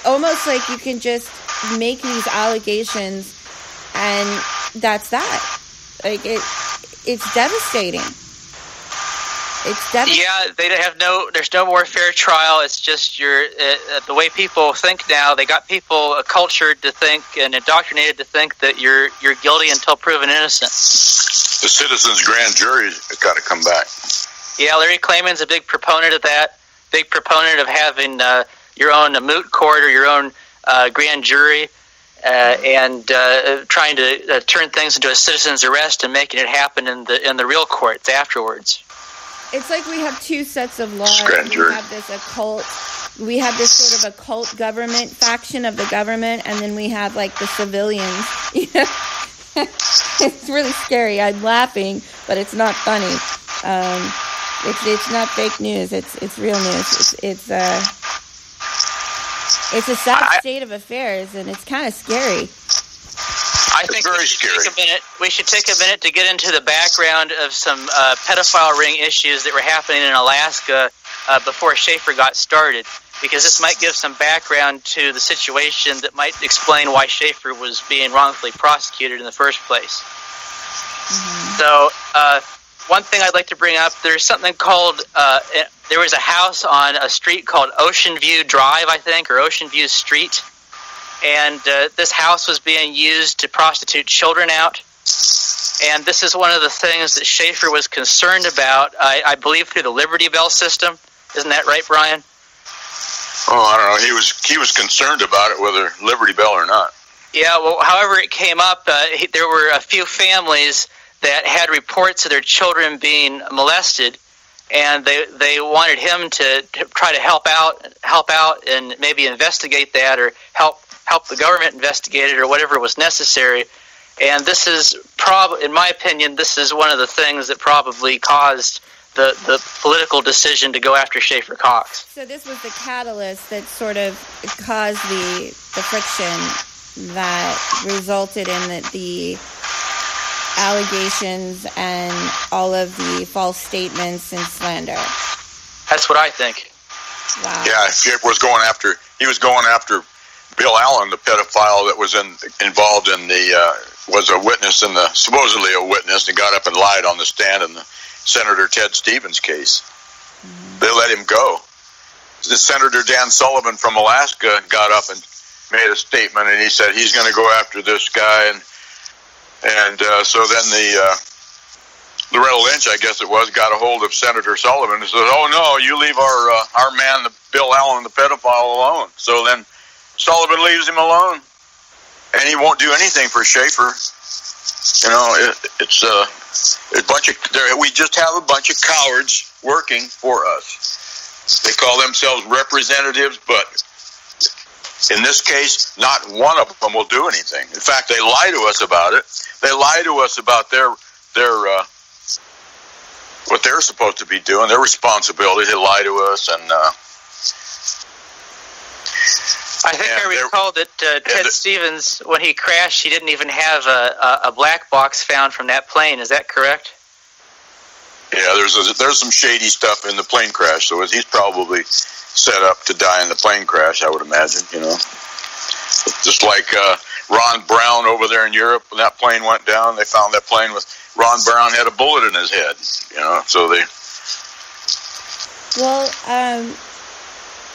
almost like you can just make these allegations and that's that. Like, it's devastating. It's devastating. Yeah, there's no more fair trial. It's just the way people think now. They got people cultured to think and indoctrinated to think that you're guilty until proven innocent. The citizens' grand jury has got to come back. Yeah, Larry Klayman's a big proponent of that. Big proponent of having your own moot court or your own grand jury, and trying to turn things into a citizen's arrest and making it happen in the real courts afterwards. It's like we have two sets of laws. We have this sort of occult government faction of the government, and then we have like the civilians. It's really scary. I'm laughing, but it's not funny. It's not fake news. It's real news. It's a sad state of affairs, and it's kind of scary. I think we should take a minute to get into the background of some pedophile ring issues that were happening in Alaska before Scheaffer got started, because this might give some background to the situation that might explain why Scheaffer was being wrongfully prosecuted in the first place. Mm-hmm. So, one thing I'd like to bring up, there's something called, there was a house on a street called Ocean View Drive, I think, or Ocean View Street. And this house was being used to prostitute children out. And this is one of the things that Scheaffer was concerned about, I believe, through the Liberty Bell system. Isn't that right, Bryan? Oh, I don't know. He was concerned about it, whether Liberty Bell or not. Yeah, well, however it came up, there were a few families that had reports of their children being molested, and they wanted him to try to help out and maybe investigate that, or help the government investigate it, or whatever was necessary. And this is in my opinion, this is one of the things that probably caused the political decision to go after Scheaffer Cox. So this was the catalyst that sort of caused the friction that resulted in the allegations and all of the false statements and slander. That's what I think. Wow. Yeah, Scheaffer was going after Bill Allen, the pedophile that was involved in was a witness supposedly a witness, and got up and lied on the stand in the Senator Ted Stevens case. Mm-hmm. They let him go. The Senator Dan Sullivan from Alaska got up and made a statement, and he said he's going to go after this guy, and so then Loretta Lynch, I guess it was, got a hold of Senator Sullivan and said, "Oh no, you leave our man, Bill Allen, the pedophile, alone." So then Sullivan leaves him alone, and he won't do anything for Scheaffer. You know, it's a bunch of. We just have a bunch of cowards working for us. They call themselves representatives, but in this case, not one of them will do anything. In fact, they lie to us about it. They lie to us about their what they're supposed to be doing, their responsibility. They lie to us, and I think I recall that Ted Stevens, when he crashed, he didn't even have a black box found from that plane. Is that correct? Yeah, there's some shady stuff in the plane crash, so he's probably set up to die in the plane crash, I would imagine, you know. Just like Ron Brown over there in Europe, when that plane went down, they found that plane with Ron Brown had a bullet in his head, you know, so they... Well,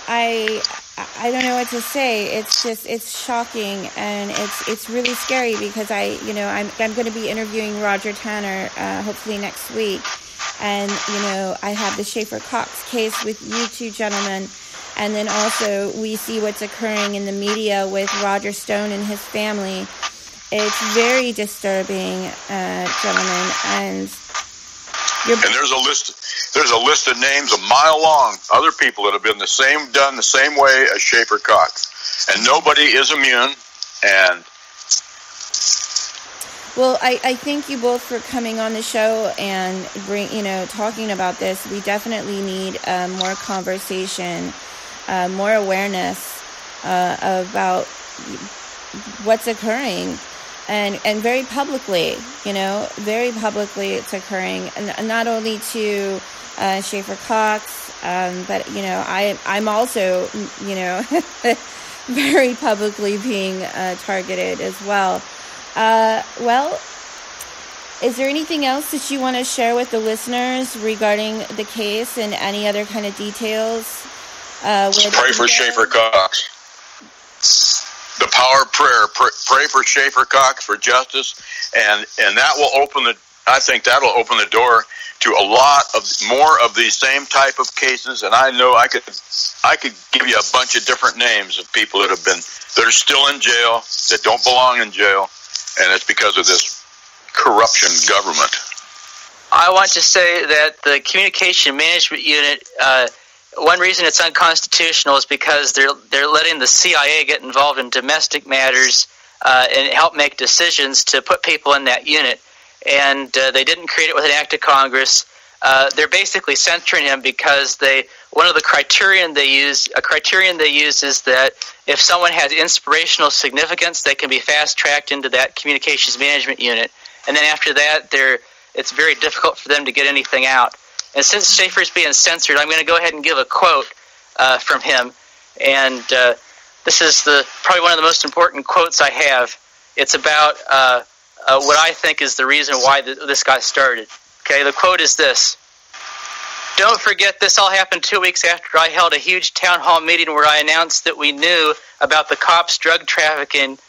I don't know what to say. It's shocking, and it's really scary, because I'm going to be interviewing Roger Tanner hopefully next week, and I have the Scheaffer Cox case with you two gentlemen, and then also we see what's occurring in the media with Roger Stone and his family. It's very disturbing, gentlemen, and there's a list of names a mile long, other people that have been done the same way as Scheaffer Cox. And nobody is immune, and Well, I thank you both for coming on the show and talking about this. We definitely need more conversation, more awareness about what's occurring, and very publicly, it's occurring, and not only to Scheaffer Cox, but I'm also very publicly being targeted as well. Well, is there anything else that you want to share with the listeners regarding the case and any other kind of details? Pray for Scheaffer Cox. The power of prayer. Pray for Scheaffer Cox for justice, and that will I think that'll open the door to a lot of more of these same type of cases. And I know I could give you a bunch of different names of people that are still in jail, that don't belong in jail. And it's because of this corruption government. I want to say that the Communication Management Unit, one reason it's unconstitutional is because they're letting the CIA get involved in domestic matters and help make decisions to put people in that unit. And they didn't create it with an act of Congress. They're basically censoring him because one of the criterion they use is that if someone has inspirational significance, they can be fast-tracked into that Communications Management Unit. And then after that, it's very difficult for them to get anything out. And since Scheaffer's being censored, I'm going to go ahead and give a quote from him. And this is probably one of the most important quotes I have. It's about what I think is the reason why this got started. Okay, the quote is this: "Don't forget, this all happened 2 weeks after I held a huge town hall meeting where I announced that we knew about the cops' drug trafficking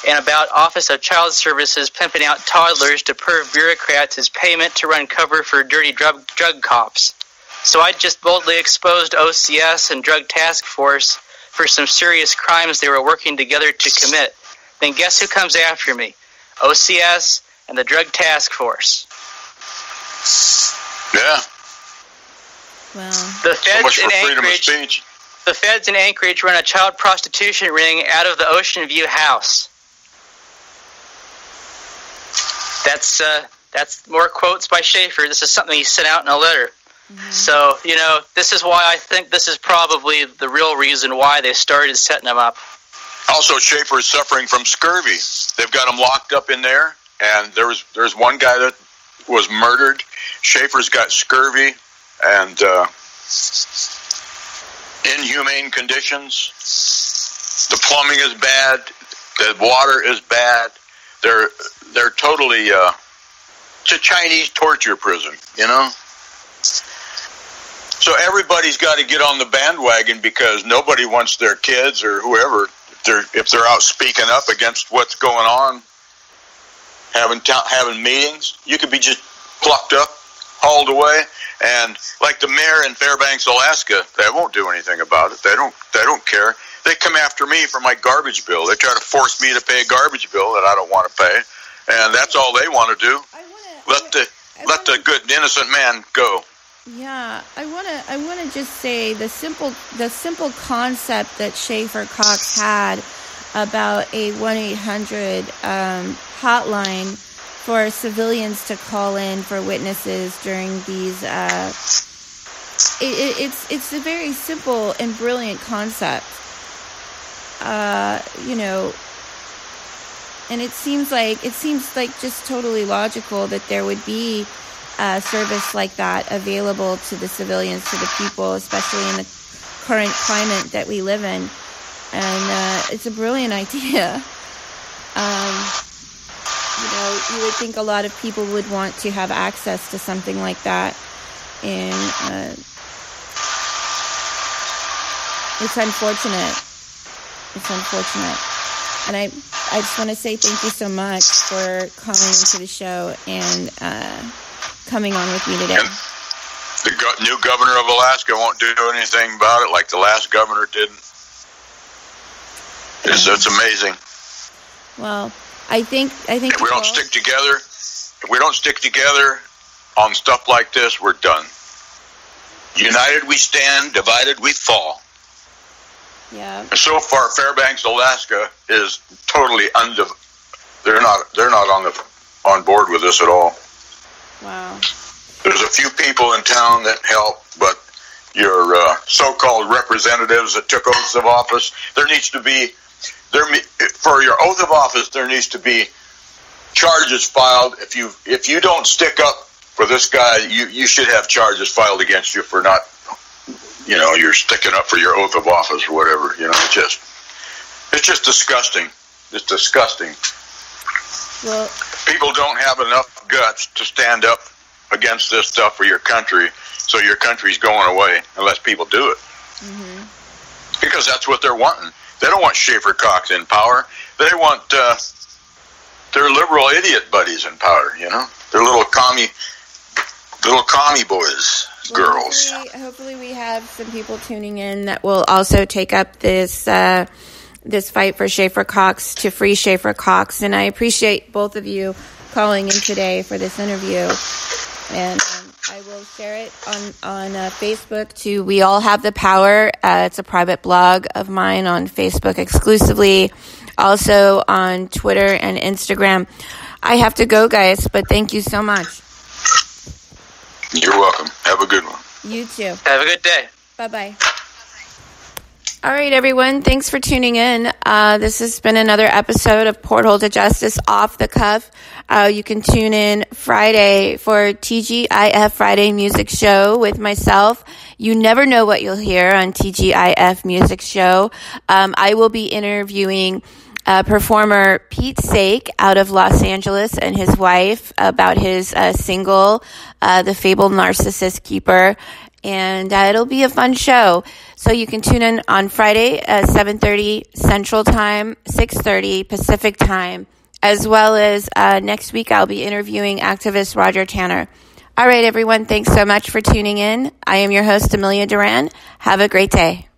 and about Office of Child Services pimping out toddlers to perv bureaucrats as payment to run cover for dirty drug cops. So I just boldly exposed OCS and Drug Task Force for some serious crimes they were working together to commit. Then guess who comes after me? OCS and the Drug Task Force." Yeah. Well, The feds in Anchorage run a child prostitution ring out of the Ocean View house. That's more quotes by Scheaffer. This is something he sent out in a letter. Mm-hmm. So, this is why I think this is probably the real reason why they started setting him up. Also, Scheaffer is suffering from scurvy. They've got him locked up in there, and there's one guy that was murdered. Schaeffer's got scurvy and inhumane conditions. The plumbing is bad. The water is bad. They're totally it's a Chinese torture prison, So everybody's got to get on the bandwagon because nobody wants their kids or whoever, if they're out speaking up against what's going on, having meetings. You could be just plucked up, hauled away, and like the mayor in Fairbanks, Alaska, they won't do anything about it. They don't care. They come after me for my garbage bill. They try to force me to pay a garbage bill that I don't want to pay, and that's all they want to do. Let the good innocent man go. Yeah, I want to just say the simple concept that Scheaffer Cox had about a 1-800 hotline for civilians to call in for witnesses during these. It's a very simple and brilliant concept. And it seems like just totally logical that there would be a service like that available to the civilians, to the people, especially in the current climate that we live in. And it's a brilliant idea. You would think a lot of people would want to have access to something like that. And it's unfortunate. And I just want to say thank you so much for calling into the show and coming on with me today. And the new governor of Alaska won't do anything about it like the last governor didn't. It's amazing. Well, I think if we don't stick together on stuff like this, we're done. United we stand, divided we fall. Yeah. So far, Fairbanks, Alaska is totally they're not on board with this at all. Wow. There's a few people in town that help, but your so-called representatives that took oaths of office, there needs to be, for your oath of office, there needs to be charges filed. If you don't stick up for this guy, you should have charges filed against you for not, you're sticking up for your oath of office or whatever. It's just disgusting. It's disgusting. Well, people don't have enough guts to stand up against this stuff for your country, so your country's going away unless people do it. Mm-hmm. Because that's what they're wanting. They don't want Scheaffer Cox in power. They want their liberal idiot buddies in power, Their little commie boys, girls. Hopefully we have some people tuning in that will also take up this fight for Scheaffer Cox, to free Scheaffer Cox. And I appreciate both of you calling in today for this interview. And I will share it on Facebook too. We All Have the Power. It's a private blog of mine on Facebook exclusively. Also on Twitter and Instagram. I have to go, guys, but thank you so much. You're welcome. Have a good one. You too. Have a good day. Bye-bye. All right, everyone. Thanks for tuning in. This has been another episode of Porthole to Justice Off the Cuff. You can tune in Friday for TGIF Friday Music Show with myself. You never know what you'll hear on TGIF Music Show. I will be interviewing performer Pete Sake out of Los Angeles and his wife about his single, The Fabled Narcissist Keeper. And it'll be a fun show. So you can tune in on Friday at 7:30 Central Time, 6:30 Pacific Time, as well as next week I'll be interviewing activist Roger Tanner. All right, everyone, thanks so much for tuning in. I am your host, Amelia Duran. Have a great day.